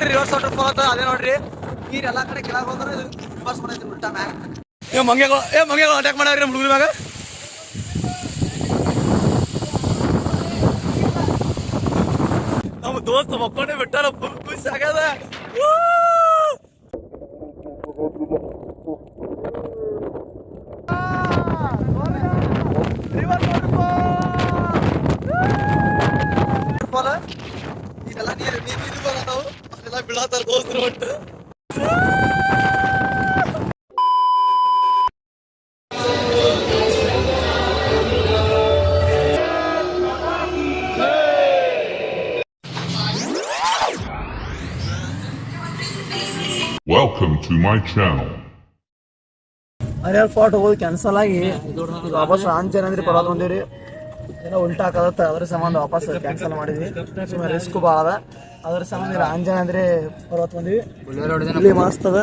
Reverse water fall ಅಂತ ಅದೇ ನೋಡ್ರಿ. ನೀರ್ ಎಲ್ಲಾ ಕಡೆ ಕೆಳಗೆ ಹೋದ್ರೆ ರಿವರ್ಸ್ ಮಾಡೈತಿ ಉಲ್ಟಾ ಮ್ಯಾಗ. ಮಂಗೆಗಳು ಅಟ್ಯಾಕ್ ಮಾಡ್ಯಾವ್ರಿ ನಮ್ಮ ಹುಡುಗರ ಮ್ಯಾಗ. ನಮ್ಮ ದೋಸ್ತ ಮಕ್ಕೊಂಡೆ ಬಿಟ್ಟಾರ, ಫುಲ್ ಖುಷಿ ಆಗ್ಯದ. ಇದೆಲ್ಲ ನೀರು ಬರತಾವು, ಅದೆಲ್ಲ ಬೀಳತ್ತಾರ ದೋಸ್ತರು ಒಟ್ಟು. Welcome to my channel. Harihara fort ಹೋಗೋದು ಕ್ಯಾನ್ಸಲ್ ಆಗಿ ವಾಪಸ್ ಆಂಜನೇಂದ್ರಿ ಪರ್ವತ ಬಂದಿವ್ರಿ. ಏನೋ ಉಲ್ಟಾ ಹಾಕದತ್ತ, ಅದ್ರ ಸಂಬಂಧ ವಾಪಸ್ ಕ್ಯಾನ್ಸಲ್ ಮಾಡಿದ್ವಿ. ಸುಮ್ಮನೆ ರಿಸ್ಕ್ ಭಾಳ ಅದ, ಅದ್ರ ಸಂಬಂಧ ಆಂಜನೇಂದ್ರಿ ಪರ್ವತ ಬಂದಿವಿ. ಇಲ್ಲಿ ಮಸ್ತ್ ಅದ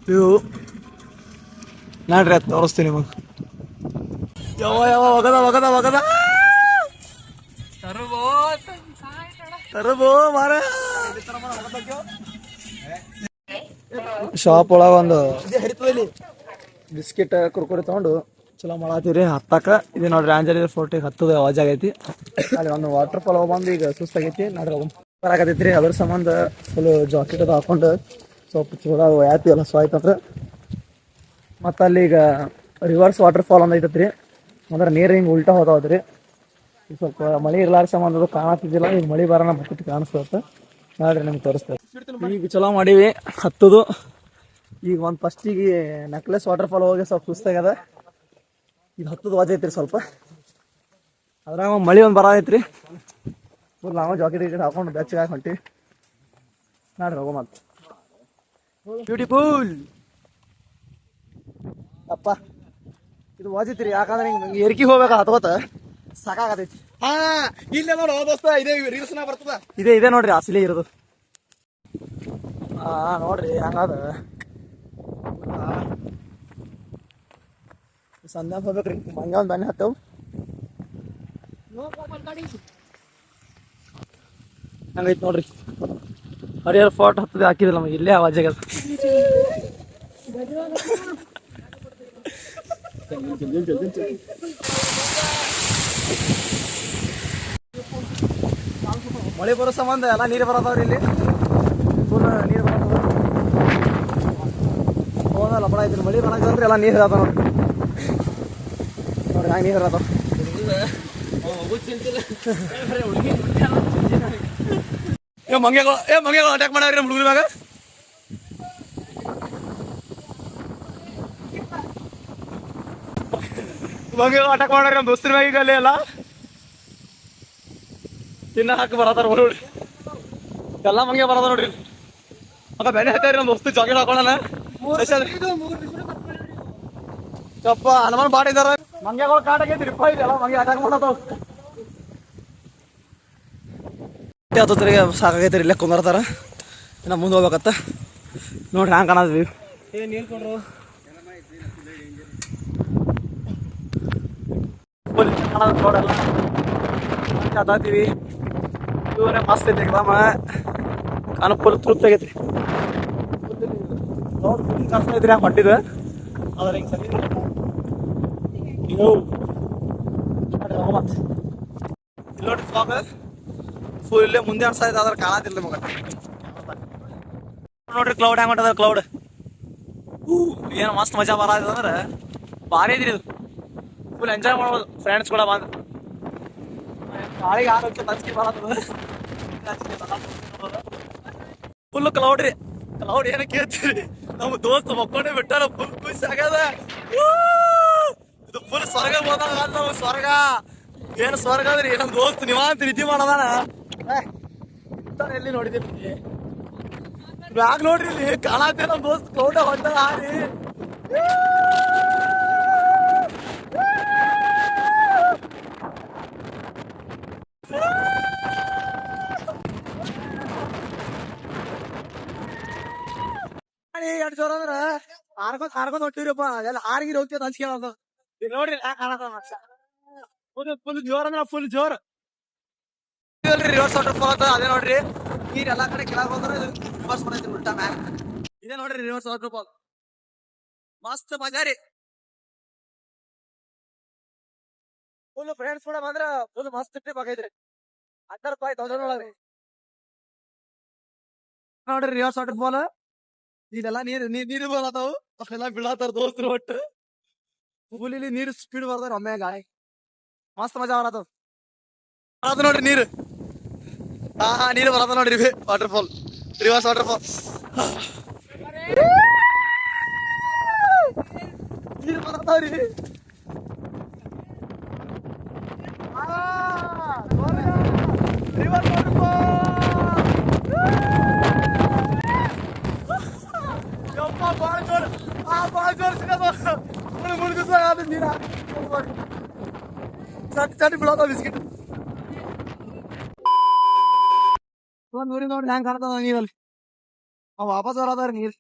ವ್ಯೂ ನೋಡ್ರಿ, ಅದು ತೋರಿಸ್ತೀನಿ ನಿಮಗೆ. ಒಗದ ತರಬೋ ಮಾರ. ಶಾಪ್ ಒಳಗ ಒಂದು ಬಿಸ್ಕಿಟ್ ಕುರ್ಕುರಿ ತಗೊಂಡು ಚಲೋ ಮಾಡತ್ತೀವ್ರಿ ಹತ್ತಾಕ. ಇದು ನೋಡ್ರಿ ಆಂಜನೇಯ ಫೋರ್ಟಿಗೆ ಹತ್ತದ ಅವಾಜ್ ಆಗೈತಿ. ಅಲ್ಲಿ ಒಂದು ವಾಟರ್ ಫಾಲ್ ಬಂದು ಈಗ ಸುಸ್ತಾಗೈತಿ ನೋಡ್ರಿ, ಬರಾಕತೈತ್ರಿ. ಅದ್ರ ಸಂಬಂಧ ಫುಲ್ ಜಾಕೆಟ್ ಅದು ಹಾಕೊಂಡು ಸ್ವಲ್ಪ ಚಲೋ ಯಾತಿ ಎಲ್ಲ ಸ್ವಾಯ್ತಂದ್ರೆ. ಮತ್ತು ಅಲ್ಲಿ ಈಗ ರಿವರ್ಸ್ ವಾಟರ್ ಫಾಲ್ ಒಂದು ಐತತ್ರಿ, ಅಂದ್ರೆ ನೀರು ಹಿಂಗೆ ಉಲ್ಟಾ ಹೋದವ್ರಿ. ಈಗ ಸ್ವಲ್ಪ ಮಳೆ ಇರ್ಲಾರ ಸಂಬಂಧ ಅದು ಕಾಣತ್ತಿದ್ದಿಲ್ಲ, ಈಗ ಮಳೆ ಬರೋಣ ಬರ್ತೈತಿ ಕಾಣಿಸ್ತೈತೆ ನೋಡ್ರಿ, ನಿಮ್ಗೆ ತೋರಿಸ್ತೇವೆ. ಈಗ ಚಲೋ ಮಾಡೀವಿ ಹತ್ತದು. ಈಗ ಒಂದು ಫಸ್ಟಿಗೆ ನೆಕ್ಲೆಸ್ ವಾಟರ್ ಫಾಲ್ ಹೋಗಿ ಸ್ವಲ್ಪ ಸುಸ್ತಾಗ್ಯದ. ಇದು ಹತ್ತದ ವಾಜ್ ಐತ್ರಿ ಸ್ವಲ್ಪ, ಅದ್ರಾಗ ಮಳೆ ಒಂದು ಬರತೈತ್ರಿ. ಫುಲ್ ನಾವು ಜಾಕೆಟ್ ಹಾಕೊಂಡು ಬೆಚ್ಚಗೆ ಹಾಕಿ ಹೊಂಟಿವಿ ನೋಡ್ರಿ. ಹೋಗೋ ಮತ್ತೆ ಬ್ಯೂಟಿಫುಲ್ ಅಪ್ಪ ಇದು ವಾಜ್ ಐತ್ರಿ. ಯಾಕಂದ್ರೆ ಹಿಂಗೆ ಎರ್ಕಿ ಹೋಗ್ಬೇಕಾ ಹತ್ಕೋತ ಸಾಕಾಗತೈತಿ. ಹಾ ಇಲ್ಲೇ ನೋಡು ದೋಸ್ತ, ಇದೇ ರೀಲ್ಸ್ನ ಬರ್ತದ. ಇದೇ ನೋಡ್ರಿ ಅಸಲಿ ಇರೋದು. ನೋಡ್ರಿ ಹಂಗಾದ ಸಂಧ್ಯಾಗ ಹೋಗ್ಬೇಕ್ರಿ. ಮಂಗ ಒಂದು ಬನ್ನಿ ಹತ್ತವು ಹಂಗೈತಿ ನೋಡ್ರಿ. ಹರಿಹರ ಫೋರ್ಟ್ ಹತ್ತದ ಹಾಕಿದಿಲ್ಲ ನಮಗೆ, ಇಲ್ಲೇ ಆವಾಜ್ ಆಗ್ಯದ. ಮಳೆ ಬರೋ ಸಂಬಂಧ ಎಲ್ಲ ನೀರು ಬರತ್ತವ್ರಿ ಇಲ್ಲಿ, ಫುಲ್ ನೀರು ಬರತ್ತದ. ಹೋಗಲ್ಲ ಬಡ ಐತ್ರಿ, ಮಳೆ ಬರಂದ್ರೆ ಎಲ್ಲ ನೀರು ಇರತ್ತ ನೋಡ್ರಿ. ನೋಡ್ರಿ ಹಂಗೆ ನೀರು ಇರತ್ತ. ಮಂಗೆಗಳು ಅಟ್ಯಾಕ್ ಮಾಡ್ಯಾವ್ರಿ ನಮ್ಮ ಹುಡುಗರ ಮ್ಯಾಗ. ಮಂಗೆಗಳು ಅಟ್ಯಾಕ್ ಮಾಡ್ಯಾರ ನಮ್ಮ ದೋಸ್ತರ ಮ್ಯಾಗ. ಈಗ ಅಲ್ಲೇ ಎಲ್ಲ ತಿನ್ನ ಹಾಕಿ ಬರತ್ತಾರ ನೋಡಿ, ಎಲ್ಲ ಮಂಗೆ ಬರತ್ತ ನೋಡ್ರಿ. ಅಕ್ಕ ಬೆನೆ ಹತ್ತಾರಿ ನಮ್ಮ ದೋಸ್ತ ಜಾಕೆಟ್ ಹಾಕೋಣ. ಯಪ್ಪ ಹನುಮಾನ್ ಬಾಟ್ ಇದಾರ. ಮಂಗೆಗಳು ಕಾಟ ಆಗೈತಿ ರಿಪ್ಪ ಇದೆಲ್ಲ ಮಂಗೆ ಅಟ್ಯಾಕ್ ಮಾಡತ್ತಾವ. ಹತ್ತರಿಗೆ ಸಾಕಾಗೈತ್ರಿ, ಇಲ್ಲೇ ಕುಂದರ್ತಾರ. ಇನ್ನು ಮುಂದೆ ಹೋಗ್ಬೇಕತ್ತ ನೋಡ್ರಿ ಹ್ಯಾಂಗ ಕಾಣದ್ವಿ. ನೀರು ಕೊಡ್ರು ನೋಡಲ್ಲ ಹತ್ತಾತೀವಿ. ಇವರೇ ಮಸ್ತ್ ಐತಿ ಎಕ್ದಮ, ಕಾನು ಫುಲ್ ತೃಪ್ತಿ ಆಗೈತ್ರಿ. ಐತ್ರಿ ಹೊಟ್ಟಿದ ಅದ್ರ ಹಿಂಗೆ ಸರಿ ನೋಡ್ರಿ ಫಾಗ ಫುಲ್ ಇಲ್ಲೇ ಮುಂದೆ ಅನ್ಸಾಯ್ತು, ಅದ್ರ ಕಾಣತಿಲ್ಲ ಮಗ. ನೋಡ್ರಿ ಕ್ಲೌಡ್ ಹೆಂಗ್ ಹೊಂಟದ. ಕ್ಲೌಡ್ ಏನು ಮಸ್ತ್ ಮಜಾ ಬರತ್ತದ ಅಂದ್ರೆ ಭಾರಿ ಐತ್ರಿ ಇದು. ಫುಲ್ ಎಂಜಾಯ್ ಮಾಡ್ಬೋದು ಫ್ರೆಂಡ್ಸ್ ಕೂಡ ಬಂದು. ಗಾಳಿಗೆ ಆರೋಗ್ಯ ತಚ್ಕಿ ಬರತ್ತದ. ಫುಲ್ ಕ್ಲೌಡ್ ರೀ. ಕ್ಲೌಡ್ ಏನ ಕೇಳ್ತೀರಿ, ನಮ್ಮ ದೋಸ್ತ ಮಕ್ಕೊಂಡೆ ಬಿಟ್ಟಾರ, ಫುಲ್ ಖುಷಿ ಆಗ್ಯದ. ಇದು ಫುಲ್ ಸ್ವರ್ಗ ಹೋದಾಗ ನಮ್ಮ ಸ್ವರ್ಗ. ಏನು ಸ್ವರ್ಗ ಅದ್ರಿ, ನಮ್ಮ ದೋಸ್ತ ನಿವಾಂತ ನಿಧಿ ಮಾಡದಾನ. ಎಲ್ಲಿ ನೋಡಿದೀನಿ ಬ್ಯಾಗ್ ನೋಡ್ರಿ, ಇಲ್ಲಿ ಕಾಣತ್ತೆ ನಮ್ಮ ದೋಸ್ತ್ ಕ್ಲೌಡ ಹೊಂಟ ಹಾರಿ. ಎಷ್ಟು ಜೋರ ಅಂದ್ರ ಹಾರ್ಕೊಂಡ್ ಹೊಟ್ಟಿವ್ರಿಪ್ಪ. ಎಲ್ಲ ಹಾರಿಗಿರಿ ಹೋಗ್ತೀವಿ ಹಂಚ್ಕೊಳ್ಳೋದು. ಈಗ ನೋಡ್ರಿ ಫುಲ್ ಜೋರ್ ಅಂದ್ರ ಫುಲ್ ಜೋರ್. ರಿವರ್ಸ್ ವಾಟರ್ ಫಾಲ್ ಅಂತ ಅದೇ ನೋಡ್ರಿ. ನೀರ್ ಎಲ್ಲಾ ಕಡೆ ಕೆಳಗ್ ಹೋದ್ರೆ ರಿವರ್ಸ್ ಮಾಡೈತಿ ಉಲ್ಟಾ ಮ್ಯಾಗ. ಇದೇ ನೋಡ್ರಿ ರಿವರ್ಸ್ ವಾಟರ್ ಫಾಲ್, ಮಸ್ತ್ ಮಜಾ ರೀ. ಫುಲ್ ಫ್ರೆಂಡ್ಸ್ ಕೂಡ ಬಂದ್ರ ಫುಲ್ ಮಸ್ತ್ ಟ್ರಿಪ್ ಆಗೈತ್ರಿ. 10,000 ಒಳಗ್ರಿ ನೋಡ್ರಿ ರಿವರ್ಸ್ ವಾಟರ್ ಫಾಲ್. ಇಲ್ಲೆಲ್ಲಾ ನೀರು ಬರತಾವು, ಅವೆಲ್ಲ ಬೀಳತಾರ ದೋಸ್ತರು ಒಟ್ಟು. ಫುಲ್ ಇಲ್ಲಿ ನೀರು ಸ್ಪೀಡ್ ಬರ್ತಾರ ಒಮ್ಮೆ ಗಾಳಿ, ಮಸ್ತ್ ಮಜಾ ಬರತಾವ. ಬರತ್ತ ನೋಡ್ರಿ ನೀರು, ನೀರು ಬರತ್ತ ನೋಡ್ರಿ water fall, reverse water fall. ನೀರು ಬರತಾವ್ರಿ. ರಿವರ್ಸ್ ವಾಟರ್ ಫಾಲ್ ಬಾಳ ಜೋರ್, ಬಾಳ ಜೋರ್ ಸಿಗದ ನೀರ ಚಟಿ ಬೀಳತಾವ ಬಿಸ್ಕಿಟ್. ನೋಡಿ ಹೆಂಗ್ ಕಾಣ್ತದ ನೀರಲ್ಲಿ. ಅವ್ ವಾಪಸ್ ಬರತಾರ ನೀರ್.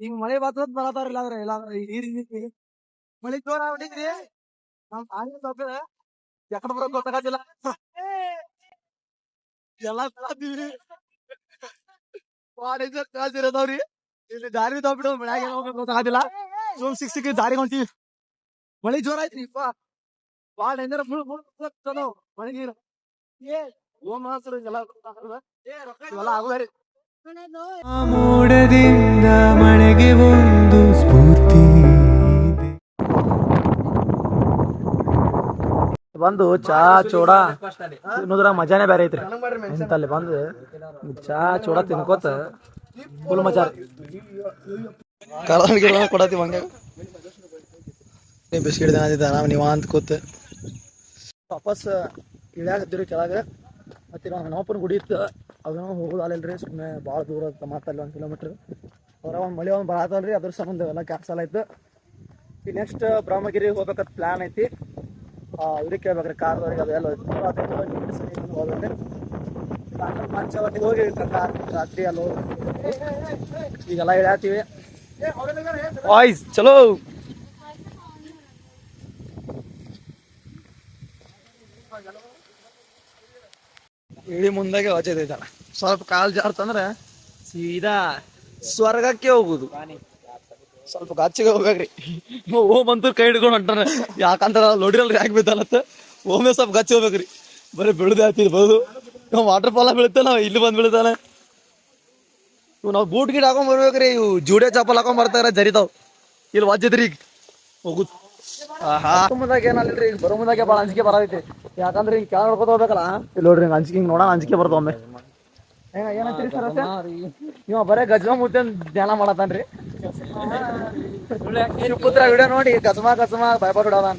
ಈಗ ಮಳೆ ಬರ್ತದ ಬರತಾರಿಲ್ಲ ಅಂದ್ರೆ ಇಲ್ಲ ನೀರ್ ಮಳಿ ಜೋರ ಹೊಡಿದ್ರಿ. ನಮ್ ಆಗಿ ತಪ್ಪಿದ ಎಕಡೆ ಬರೋಕ್ ಗೊತ್ತಾಗತ್ತಿಲ್ಲ, ಎಲ್ಲಾ ಕಾತೀವ್ರಿ. ಕಾಸಿರದವ್ರಿ ಇಲ್ಲಿ ದಾರಿ ತಪ್ಪಿಡು, ಮಳ್ಯಾಗ ಹೋಗ್ಬೇಕು ಗೊತ್ತಾಗತ್ತಿಲ್ಲ. ಸುಮ್ ಸಿಕ್ಕಿ ದಾರಿ ಹೊಂಟಿವಿ. ಮಳಿ ಜೋರ ಐತ್ರಿ ಬಾಳ ಡೇಂಜರ್. ಚಲೋ ಮಳಿ ನೀರು ಇವೆಲ್ಲ ಆಗುದಾರಿ. ಮೋಡದಿಂದ ಮಳೆಗೆ ಒಂದು ಸ್ಫೂರ್ತಿ ಬಂದು ಚಾ ಚೂಡ ತಿನ್ನೋದ್ರ ಮಜಾನೇ ಬೇರೆ ಐತ್ರಿ. ಇಂತಲ್ಲಿ ಬಂದು ಚಾ ಚೂಡ ತಿನ್ಕೋತ ಫುಲ್ ಮಜಾ ಕೊಡತಿ ಹಂಗ. ಬಿಸ್ಕಿಟ್ ತಿನ್ನತಿದ್ದ ನಾವು ನೀವ ಅಂತ ಕೂತ ವಾಪಸ್ ಇಳ್ಯಾಕತ್ತೀರಿ ಕೆಳಗ. ಮತ್ತೆ ನಾವು ಹನುಮಪ್ಪನ ಗುಡಿ ಇತ್ತು, ಅದನ್ನ ಹೋಗೋದಲ್ರಿ. ಸುಮ್ಮನೆ ಭಾಳ ದೂರ ಮಾತಲ್ಲ 1 ಕಿಲೋಮೀಟರ್. ಅದ್ರ ಒಂದು ಮಳೆ ಒಂದು ಬರತ್ತಲ್ರಿ, ಅದ್ರ ಸಂಬಂಧ ಎಲ್ಲ ಕ್ಯಾನ್ಸಲ್ ಆಯ್ತು. ಈ ನೆಕ್ಸ್ಟ್ ಬ್ರಹ್ಮಗಿರಿ ಹೋಗ್ಬೇಕಂತ ಪ್ಲಾನ್ ಐತಿ. ಇದಕ್ಕೆ ಕೇಳ್ಬೇಕ್ರಿ ಕಾರ್ದವ್ರಿಗೆ, ಅದೆಲ್ಲ ಹೋಗ್ಬೇಕ್ರಿ. ಪಂಚವಟಿಗೆ ಹೋಗಿ ರಾತ್ರಿ ಅಲ್ಲಿ ಈಗೆಲ್ಲ ಇಳ್ಯಾತೀವಿ. ವಾಯ್ಸ್ ಚಲೋ. ಇಳಿ ಮುಂದಾಗೆ ವಚದೈತಲ್ಲ, ಸ್ವಲ್ಪ ಕಾಲ್ ಜಾರ್ತಂದ್ರೆ ಸೀದಾ ಸ್ವರ್ಗಕ್ಕೆ ಹೋಗುದು. ಸ್ವಲ್ಪ ಗಾಚಿಗೆ ಹೋಗ್ಬೇಕ್ರಿ. ಓಮ್ ಅಂತೂ ಕೈ ಹಿಡ್ಕೊಂಡು ಹೊಂಟಾನ, ಯಾಕಂತಾರ ನೋಡಿರಲ್ರಿ ಯಾಕೆ ಬಿದ್ದಲತ್ತ. ಓಮೆ ಸ್ವಲ್ಪ ಗಚ್ಚಿ ಹೋಗ್ಬೇಕ್ರಿ, ಬರೀ ಬೀಳುದೇ ಆಗ್ತಿರ್ಬೋದು. ನಾವು ವಾಟರ್ ಫಾಲ್ ಬೀಳುತ್ತೆ, ನಾವು ಇಲ್ಲಿ ಬಂದು ಬೀಳ್ತಾನೆ. ಇವ್ ನಾವು ಬೂಟ್ ಗಿಟ್ ಹಾಕೊಂಡ್ ಬರ್ಬೇಕ್ರಿ. ಇವು ಜೂಡೆ ಚಪ್ಪಲ್ ಹಾಕೊಂಡ್ ಬರ್ತಾರ, ಜರಿತಾವ್. ಇಲ್ಲಿ ವಜ್ಜದ್ರಿ ಈಗ ಹೋಗುದು. ಮುಂದಾಗ ಏನಲ್ರಿ, ಈಗ ಬರೋ ಮುಂದಾಗೆ ಭಾಳ ಅಂಜಿಕೆ ಬರತೈತಿ. ಯಾಕಂದ್ರೆ ಹಿಂಗ್ ಕೆಳ ನೋಡ್ಕೊತ ಹೋಗ್ಬೇಕಲ್ಲ. ಇಲ್ಲಿ ನೋಡ್ರಿ ಹಿಂಗ್ ಅಂಜಿಕೆ, ಹಿಂಗ್ ನೋಡ ಅಂಜಿಕೆ ಬರ್ತಾವ ಒಮ್ಮೆ. ಏನಂತೀರಿ ಸರ್? ಇವ ಬರೇ ಗಜ್ಮ ಮುದ್ದೆ ಧ್ಯಾನ ಮಾಡತಾನ್ರಿ. ಪುತ್ರ ವಿಡಿಯೋ ನೋಡಿ ಕಸ್ಮ ಭಯಪಡ ಬಿಡೋದಾನ.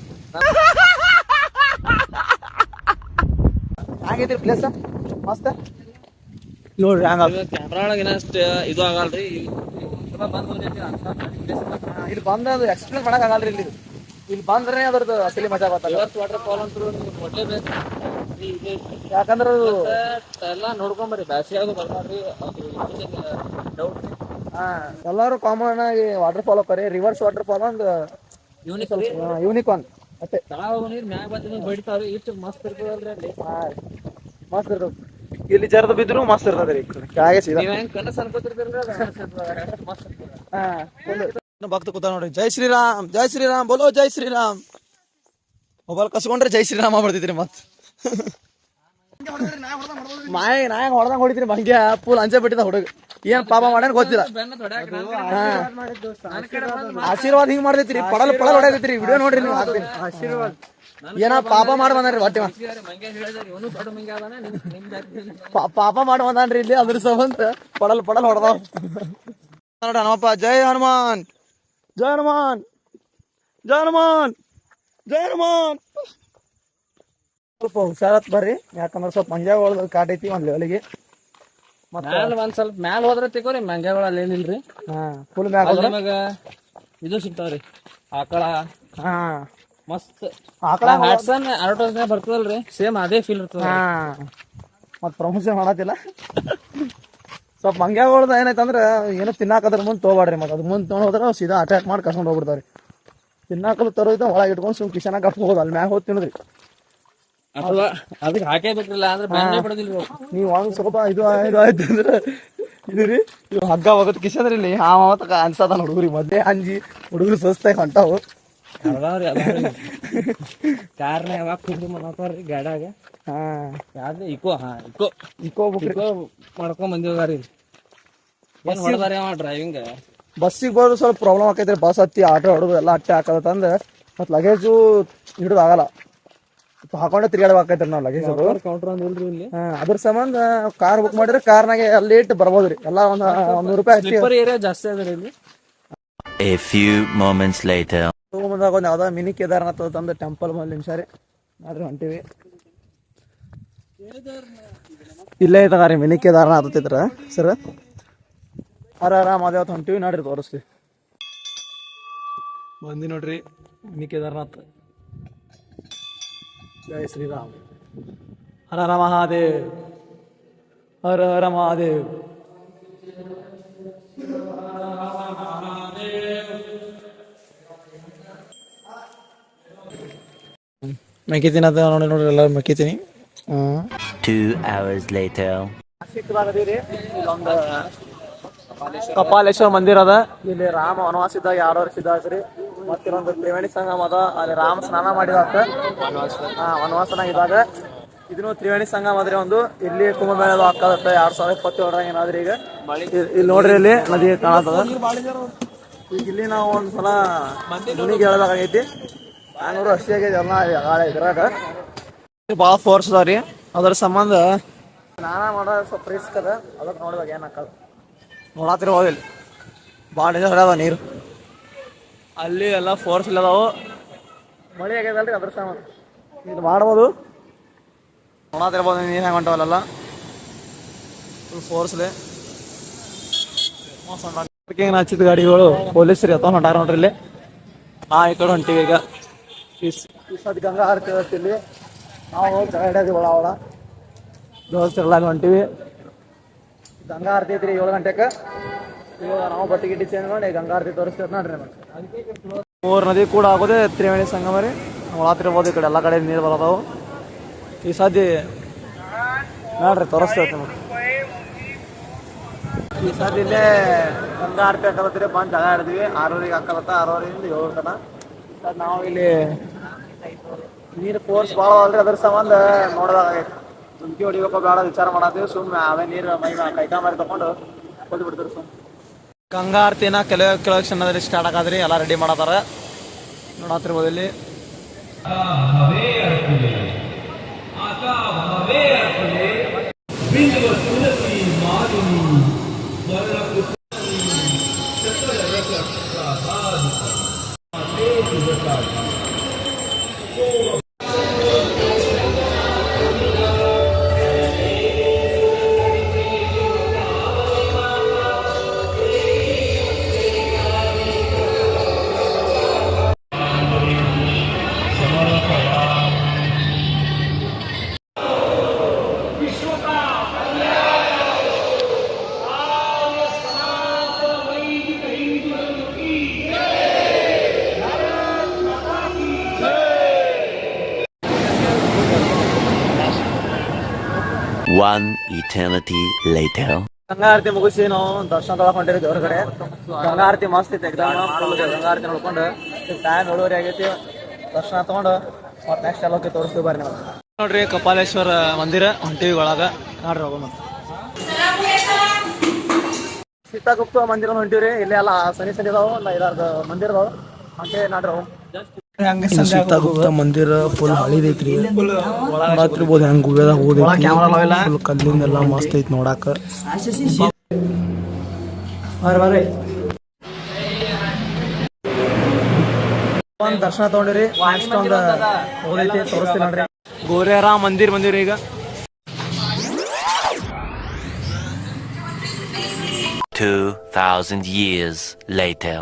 ಹಂಗೈತ್ರಿ ಪ್ಲೇಸ್ ಮಸ್ತ್ ನೋಡ್ರಿ. ಹಂಗ ಕ್ಯಾಮ್ರಾ ಒಳಗೆ ಏನಷ್ಟ ಇದು ಆಗಲ್ರಿ. ಇಲ್ಲಿ ಬಂದ್ರೆ ಅದು ಎಕ್ಸ್ಪ್ಲೇನ್ ಮಾಡಕ್ ಆಗಲ್ರಿ. ಇಲ್ಲಿ ಬಂದ್ರೆ ಅದ್ರದ್ದು ಅಸಲಿ ಮಜಾ ಗೊತ್ತಾಗ. ವಾಟರ್ ಫಾಲ್ ಅಂತೂ ಯಾಕಂದ್ರೆ ಎಲ್ಲ ನೋಡ್ಕೊಂಬರಿ ಬ್ಯಾಸಿಯಾಗ ಬರ್ತಾರ್ರಿ. ಎಲ್ಲಾರು ಕಾಮನ್ ಆಗಿ ವಾಟರ್ ಫಾಲ್ ಹೋಗ್ತಾರೆ. ರಿವರ್ಸ್ ವಾಟರ್ ಫಾಲ್ ಒಂದು ಯೂನಿಕಾರ್ನ್ ಅಷ್ಟೇ. ಮಸ್ತ್ ಇರ್ತದಲ್ರಿ ಅಲ್ಲಿ, ಮಸ್ತ್ ಇರ್ತದ. ಇಲ್ಲಿ ಜರದ ಬಿದ್ರು ಮಸ್ತ್ ಇರ್ತದ್ರಿ. ಭಕ್ತ ಕೂತ ನೋಡ್ರಿ. ಜೈ ಶ್ರೀರಾಮ್, ಜೈ ಶ್ರೀರಾಮ್, ಬೋಲೋ ಜೈ ಶ್ರೀರಾಮ್. ಮೊಬೈಲ್ ಕಸ್ಕೊಂಡ್ರೆ ಜೈ ಶ್ರೀರಾಮ ಬರ್ತಿದ್ರಿ. ಮತ್ ನಾ ಹೊಡೆದಂಗ ಹೊಡಿತೀನಿ. ಮಂಗ್ಯ ಫುಲ್ ಅಂಜೆ ಬಿಟ್ಟಿದ ಹುಡುಗ. ಏನ್ ಪಾಪ ಮಾಡ್ಯಾನ ಗೊತ್ತಿಲ್ಲ. ಆಶೀರ್ವಾದ ಹಿಂಗ್ ಮಾಡ್ತೈತ್ರಿ, ಪಡಲ್ ಹೊಡ್ಯಾಕತ್ರಿ. ವಿಡಿಯೋ ನೋಡ್ರಿ ನೀವು. ಆಶೀರ್ವಾದ ಏನ ಪಾಪ ಮಾಡಿ ಬಂದ್ರಿ ಹೊಟ್ಟೆ ಪಾಪ ಮಾಡಿ ಬಂದಾನ್ರಿ ಇಲ್ಲಿ. ಅದ್ರ ಸಂಬಂಧ ಪಡಲ್ ಹೊಡೆದಾವ್ ನೋಡ. ಹನುಮಪ್ಪ ಜೈ ಹನುಮಾನ್, ಜೈ ಹನುಮಾನ್, ಜೈ ಹನುಮಾನ್, ಜೈ ಹನುಮಾನ್. ಸ್ವಲ್ಪ ಹುಷಾರತ್ ಬರ್ರಿ, ಯಾಕಂದ್ರೆ ಸ್ವಲ್ಪ ಮಂಗ್ಯಾಗಳ ಕಾಟ್ ಐತಿ ಒಂದ್ ಲೆವೆಲ್ಗೆ. ಒಂದ್ ಸ್ವಲ್ಪ ಮ್ಯಾಲ ಹೋದ್ರ ತಿಕೋರಿ, ಮಂಗ್ಯಾಗಳ ಅಲ್ಲಿ ಏನಿಲ್ರಿ. ಫುಲ್ ಮ್ಯಾಗ ಇದು ಸಿಗ್ತಾವ್ರಿ ಆಕಳ. ಮಸ್ತ್ ಆಕಳ ಅಡ್ವರ್ಟೈಸ್ಮೆಂಟ್ ಬರ್ತದಲ್ರಿ, ಸೇಮ್ ಅದೇ ಫೀಲ್ ಇರ್ತದ. ಮತ್ ಪ್ರಮೋಷನ್ ಮಾಡತ್ತಿಲ್ಲ. ಸ್ವಲ್ಪ ಮಂಗ್ಯಾಗಳ್ದ ಏನಾಯ್ತಂದ್ರ ಏನೋ ತಿನ್ನಾಕದ್ರ ಮುಂದ್ ತಗೋಬಾಡ್ರಿ. ಮತ್ತೆ ಅದ್ ಮುಂದ್ ತೊಗೊಂಡ್ ಹೋದ್ರ ಸೀದಾ ಅಟ್ಯಾಕ್ ಮಾಡಿ ಕರ್ಕೊಂಡ್ ಹೋಗ್ಬಿಡ್ತಾವ್ರಿ. ತಿನ್ನಾಕದು ತರೋದ ಒಳಗೆ ಇಟ್ಕೊಂಡು ಸುಮ್ ಕಿಶನಾಗ ಹೋಗೋದು, ಅಲ್ಲಿ ಮ್ಯಾಗ ಹೋಗಿ ತಿನ್ನದ್ರಿ. ಅಥವಾ ಅದಕ್ಕೆ ಹಾಕೇ ಬಿಟ್ರಲ್ಲ ಅಂದ್ರೆ ಬೆನ್ನೇ ಬಿಡೋದಿಲ್ಲ. ನೀವು ಒಂದು ಸ್ವಲ್ಪ ಇದು ಆಯ್ತು ಅಂದ್ರೆ ಇದು ರೀ ಇವು ಹಗ್ಗ ಹೋಗೋದು ಕಿಶಂದ್ರಿ ಇಲ್ಲಿ ಆ ಮಾವತಕ ಅನ್ಸದ ಹುಡುಗರಿ ಮದ್ದೆ ಅಂಜಿ ಹುಡುಗರು ಸ್ವಸ್ತಾಗಿ ಹೊಂಟಾವು. ಅದಾವ್ರಿ ಕಾರ್ನ ಯಾವಾಗ ಕುಡ್ದು ಮಾಡತಾವ್ರಿ ಗಾಡ್ಯಾಗ. ಯಾವ್ದು ಇಕೋ ಇಕೋ ಮಾಡ್ಕೊಂಡ್ ಬಂದಿವ್ರಿ. ಏನ್ ಹೊಡೆದಾರ ಅವ ಡ್ರೈವಿಂಗ್. ಬಸ್ಸಿಗೆ ಬರೋದು ಸ್ವಲ್ಪ ಪ್ರಾಬ್ಲಮ್ ಆಕೈತ್ರಿ. ಬಸ್ ಹತ್ತಿ ಆಟೋ ಹೊಡೋದು ಎಲ್ಲ ಅಟ್ಟೆ ಹಾಕದಂದ್ರೆ ಮತ್ತು ಲಗೇಜು ಹಿಡಿದು ಆಗಲ್ಲ, ಹಾಕೊಂಡೆ ತಿರ್ಗಾಡಬೇಕೈತ್ರಿ ನಾವು ಲಗೇಜ್ ಕೌಂಟರ್ ಒಂದ್ ಇಲ್ರಿ ಇಲ್ಲಿ. ಅದ್ರ ಸಂಬಂಧ ಕಾರ್ ಬುಕ್ ಮಾಡಿದ್ರೆ ಕಾರ್ನಾಗೆ ಲೇಟ್ ಬರ್ಬೋದ್ರಿ. ಎಲ್ಲ ಒಂದು ₹100 ಸ್ಲಿಪ್ಪರ್ ಏರಿಯಾ ಜಾಸ್ತಿ ಅದ ಇಲ್ಲಿ. A few moments later. ಮುಂದಾಗ ಒಂದು ಯಾವ್ದೋ ಮಿನಿ ಕೇದಾರ್ನಾಥ್ ತಂದು ಟೆಂಪಲ್ ಬಂದು ನಿಮಿಷರಿ ಮಾಡ್ರಿ ಹೊಂಟಿವಿ. ಇಲ್ಲೇ ಐತಗಾರಿ ಮಿನಿ ಕೇದಾರ್ನಾಥ್ ಹತ್ತಿದ್ರ ಸರ್. ಆರಾಮಾದೇವತ್ತು ಹೊಂಟಿವಿ ನೋಡ್ರಿ, ತೋರಿಸ್ತೀವಿ. ಬಂದಿ ನೋಡ್ರಿ ಮಿನಿ ಕೇದಾರ್ನಾಥ್. ಜೈ ಶ್ರೀರಾಮ್. ಹರ ಹರ ಮಹಾದೇವ್, ಹರ ಹರ ಮಹಾದೇವ್. ಮೆಕ್ಕಿತೀನಿ ಅದ ನೋಡಿ ನೋಡ್ರಿ, ಎಲ್ಲ ಮೆಕ್ಕಿತೀನಿ. 2 hours later. ಇಲ್ಲೊಂದು ಕಪಾಲೇಶ್ವರ ಮಂದಿರ ಅದ. ಇಲ್ಲಿ ರಾಮ ವನವಾಸ ಇದ್ದಾಗ 2 ವರ್ಷ ಇದ್ದಾಗ್ರಿ. ಮತ್ತಿಲ್ಲೊಂದು ತ್ರಿವೇಣಿ ಸಂಗಮ ಅದ, ಅಲ್ಲಿ ರಾಮ ಸ್ನಾನ ಮಾಡಿದಾತ ವನವಾಸನಾಗ ಇದ್ದಾಗ. ಇದನ್ನು ತ್ರಿವೇಣಿ ಸಂಗಮ ಆದ್ರೆ ಒಂದು. ಇಲ್ಲಿ ಕುಂಭಮೇಳ ಹಾಕದತ್ತ 2027 ಏನಾದ್ರಿ. ಈಗ ಇಲ್ಲಿ ನೋಡ್ರಿ ಇಲ್ಲಿ ನದಿ ಕಾಣತದ. ಈಗ ಇಲ್ಲಿ ನಾವು ಒಂದ್ಸಲ ಮನಿಗೆ ಹೇಳಬೇಕಾಗೈತಿ. ನಾನೂರು ಅಷ್ಟೇ ಆಗೈತಿ ಎಲ್ಲ ಇದ್ರಾಗ. ಭಾಳ ಫೋರ್ಸ್ ಅದಾವ್ರಿ. ಅದ್ರ ಸಂಬಂಧ ಸ್ನಾನ ಮಾಡೋದು ಸ್ವಲ್ಪ ರಿಸ್ಕ್ ಅದ. ಅದಕ್ಕೆ ನೋಡಿದಾಗ ಏನಾಕದ ನೋಡತ್ತಿರ್ಬೋದು. ಭಾಳ ಡೇಂಜರ್ ಅದಾವ ನೀರು. ಅಲ್ಲಿ ಎಲ್ಲ ಫೋರ್ಸ್ ಇಲ್ಲ ಅದಾವು. ಮಳೆ ಆಗ್ಯದಲ್ರಿ, ಅದ್ರ ಸಂಬಂಧ ಇದು ಮಾಡ್ಬೋದು. ನೋಡತ್ತಿರ್ಬೋದು ನೀರು ಹೆಂಗೆ ಹೊಂಟವಲ್ಲ ಫುಲ್ ಫೋರ್ಸ್ಲೆ. ಪಾರ್ಕಿಂಗ್ ಹಚ್ಚಿದ ಗಾಡಿಗಳು ಪೊಲೀಸರು ಎತ್ತೊಂಡು ಹೊಂಟಾರ ನೋಡ್ರಿ ಇಲ್ಲಿ. ಈ ಕಡೆ ಹೊಂಟಿವಿ ಈಗ. ಈ ಸದ್ ಗಂಗಾ ಆರತಿ ಇಲ್ಲಿ ನಾವು ಜಗಡದಿ ಒಳ ದೋಸ್ತಿರ್ಲಾಗ ಹೊಂಟಿವಿ. ಗಂಗಾ ಆರತಿ ಐತ್ರಿ 7 ಗಂಟೆಗೆ. ಇವಾಗ ನಾವು ಬಟ್ಟೆ ಗಿಟ್ಟಿ ಚೇಂಜ್ ಮಾಡಿ ಗಂಗಾ ಆರತಿ ತೋರಿಸ್ತೇವೆ ನೋಡ್ರಿ. 3 ನದಿ ಕೂಡ ಆಗೋದೆ ತ್ರಿವೇಣಿ ಸಂಗಮ ರೀ. ಒಳತಿರ್ಬೋದು. ಈ ಕಡೆ ಎಲ್ಲ ಕಡೆ ನೀರು ಬರೋದಾವು. ಈ ಸದ್ಯ ನೋಡ್ರಿ ತೋರಿಸ್ತೇವೆ ನಿಮಗೆ. ಈ ಸದ್ಯ ಇಲ್ಲೇ ಗಂಗಾ ಆರತಿ ಹಾಕಲತ್ತೀರಿ. ಬಂದು ಜಾಗ ಹಿಡಿದ್ವಿ. 6:00ಗೆ ಹಾಕಲತ್ತ. 6:30ಯಿಂದ 7 ತನಕ. ಸರ್ ನಾವು ಇಲ್ಲಿ ನೀರು ಫೋರ್ಸ್ ಭಾಳ ಅಲ್ರಿ, ಅದ್ರ ಸಂಬಂಧ ನೋಡೋದಾಗೈತಿ. ದುಮ್ಕಿ ಹೊಡಿಬೇಕು ಬೇಡ ವಿಚಾರ ಮಾಡತ್ತೀವಿ. ಸುಮ್ಮನೆ ಅವೇ ನೀರು ಮೈ ಕೈಕಾ ಮಾರಿ ತಗೊಂಡು ಹೋಗಿ ಬಿಡ್ತೀರಿ ಸುಮ್ಮನೆ. ಗಂಗಾ ಆರತಿನ ಕೆಲವು ಕ್ಷಣದಲ್ಲಿ ಸ್ಟಾರ್ಟ್ ಆಗಾದ್ರಿ. ಎಲ್ಲ ರೆಡಿ ಮಾಡತ್ತಾರ ನೋಡತ್ತಿರ್ಬೋದು ಇಲ್ಲಿ. One eternity later. ಗಂಗಾ ಆರತಿ ಮುಗಿಸಿ ನಾವು ದರ್ಶನ ತೊಗೊಳಕ್ ಹೊಂಟಿರಿ ದೇವ್ರ ಕಡೆ. ಗಂಗಾ ಆರತಿ ಮಸ್ತ್ ಐತೆ ಎಕ್ದಮ್. ಗಂಗಾ ಆರತಿ ನೋಡ್ಕೊಂಡು ಟೈಮ್ 7:30 ಆಗೈತಿ. ದರ್ಶನ ತಗೊಂಡು ಮತ್ತೆ ನೆಕ್ಸ್ಟ್ ಎಲ್ಲೋಕೆ ತೋರಿಸ್ತೀವಿ ಬರ್ರಿ. ನಾವು ನೋಡ್ರಿ ಕಪಾಲೇಶ್ವರ ಮಂದಿರ ಹೊಂಟಿವಿ ಒಳಗ ನೋಡ್ರಿ. ಹೋಗೋಣ. ಸೀತಾಗುಪ್ತ ಮಂದಿರ ಹೊಂಟಿವ್ರಿ. ಇಲ್ಲೇ ಎಲ್ಲ ಸನಿ ಇದಾವು. ಒಂದು 5-6 ಮಂದಿರ ಇದಾವು. ಹಂಗೆ ನೋಡ್ರಿ ಸೀತಾಗುಪ್ತ ಮಂದಿರ ಫುಲ್ ಹಳಿದೈತ್ರಿ. ನೋಡತ್ತಿರ್ಬೋದು ಹೆಂಗ್ ಗುಹೆದಾಗ ಹೋದೈತಿ. ಫುಲ್ ಕಲ್ಲಿಂದೆಲ್ಲ ಮಸ್ತ್ ಐತಿ ನೋಡಾಕ. ಒಂದ್ ದರ್ಶನ ತಗೊಂಡಿರಿ. ನೆಕ್ಸ್ಟ್ ಒಂದು ಹೋಗೈತಿ ತೋರಿಸ್ತೀನಿ ನೋಡ್ರಿ. ಗೋರ್ಯಾರ ಮಂದಿರ್ ಬಂದಿವ್ರಿ ಈಗ. 2000 years later.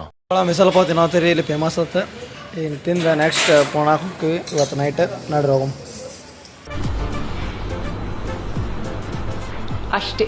ಮಿಸಲ್ ಪಾವ್ ತಿನ್ನತ್ತೀರಿ. ಇಲ್ಲಿ ಫೇಮಸ್ ಅಂತ. ಈಗ ತಿಂದ ನೆಕ್ಸ್ಟ್ ಪೋಣಾಕ್ ಹೋಗ್ತೀವಿ ಇವತ್ತು ನೈಟ್. ನೋಡ್ರಿ ಹೋಗಮ್ ಅಷ್ಟೇ.